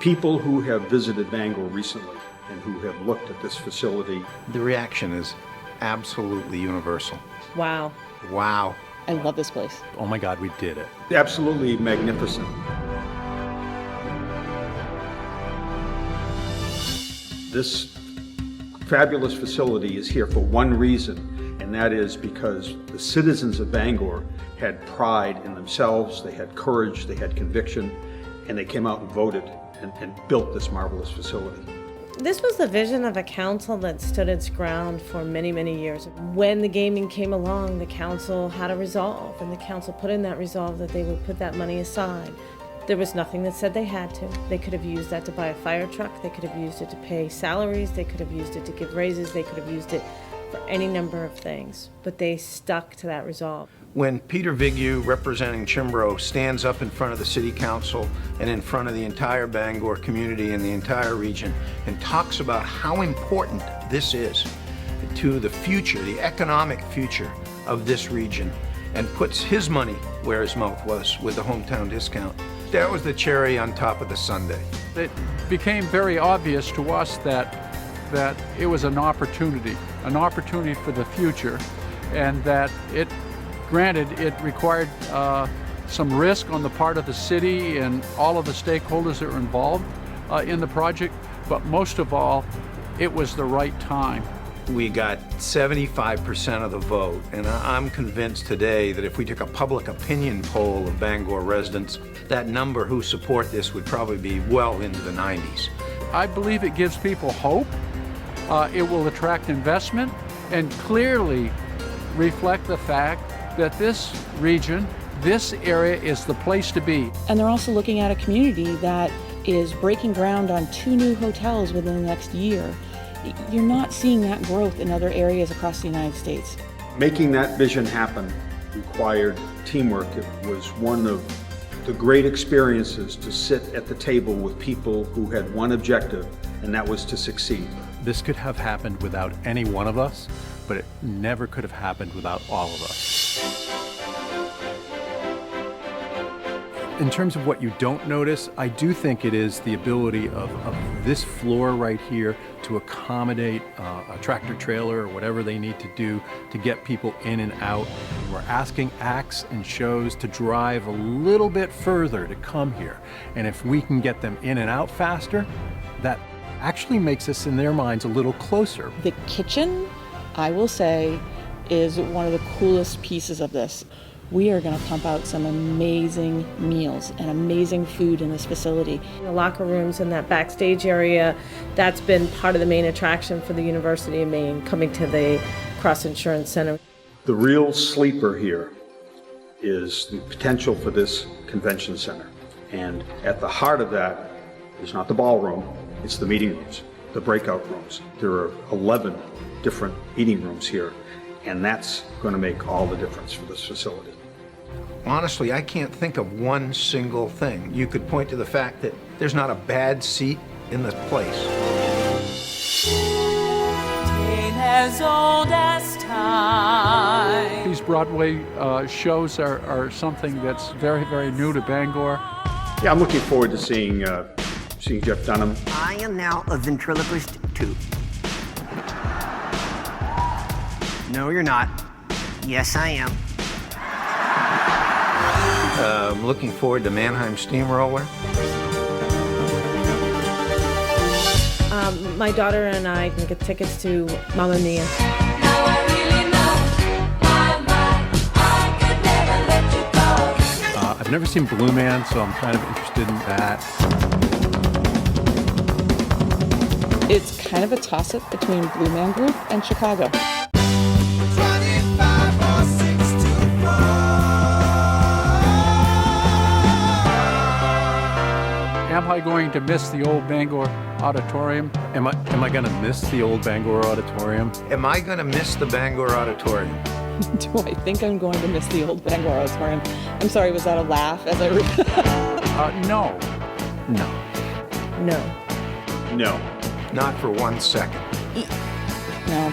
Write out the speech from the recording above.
People who have visited Bangor recently and who have looked at this facility. The reaction is absolutely universal. Wow. Wow. I love this place. Oh my God, we did it. Absolutely magnificent. This fabulous facility is here for one reason, and that is because the citizens of Bangor had pride in themselves, they had courage, they had conviction, and they came out and voted and built this marvelous facility. This was the vision of a council that stood its ground for many, many years. When the gaming came along, the council had a resolve, and the council put in that resolve that they would put that money aside. There was nothing that said they had to. They could have used that to buy a fire truck, they could have used it to pay salaries, they could have used it to give raises, they could have used it for any number of things, but they stuck to that resolve. When Peter Vigue, representing Chimbro, stands up in front of the City Council and in front of the entire Bangor community and the entire region and talks about how important this is to the future, the economic future of this region, and puts his money where his mouth was with the hometown discount, that was the cherry on top of the sundae. It became very obvious to us that it was an opportunity for the future, and that granted, it required some risk on the part of the city and all of the stakeholders that were involved in the project, but most of all, it was the right time. We got 75% of the vote, and I'm convinced today that if we took a public opinion poll of Bangor residents, that number who support this would probably be well into the 90s. I believe it gives people hope. It will attract investment and clearly reflect the fact that this region, this area is the place to be. And they're also looking at a community that is breaking ground on 2 new hotels within the next year. You're not seeing that growth in other areas across the United States. Making that vision happen required teamwork. It was one of the great experiences to sit at the table with people who had one objective, and that was to succeed. This could have happened without any one of us, but it never could have happened without all of us. In terms of what you don't notice, I do think it is the ability of this floor right here to accommodate a tractor trailer or whatever they need to do to get people in and out. We're asking acts and shows to drive a little bit further to come here. And if we can get them in and out faster, that actually makes us, in their minds, a little closer. The kitchen, I will say, is one of the coolest pieces of this. We are going to pump out some amazing meals and amazing food in this facility. The locker rooms and that backstage area, that's been part of the main attraction for the University of Maine coming to the Cross Insurance Center. The real sleeper here is the potential for this convention center. And at the heart of that is not the ballroom, it's the meeting rooms, the breakout rooms. There are 11 different meeting rooms here, and that's going to make all the difference for this facility. Honestly, I can't think of one single thing. You could point to the fact that there's not a bad seat in this place. As old as time. These Broadway shows are something that's very, very new to Bangor. Yeah, I'm looking forward to seeing Jeff Dunham. I am now a ventriloquist too. No, you're not. Yes, I am. I'm looking forward to Mannheim Steamroller. My daughter and I can get tickets to Mamma Mia. I've never seen Blue Man, so I'm kind of interested in that. It's kind of a toss-up between Blue Man Group and Chicago. Am I going to miss the old Bangor Auditorium? Am I going to miss the old Bangor Auditorium? Am I going to miss the Bangor Auditorium? Do I think I'm going to miss the old Bangor Auditorium? I'm sorry, was that a laugh as I read? No. No. No. No. Not for 1 second. No.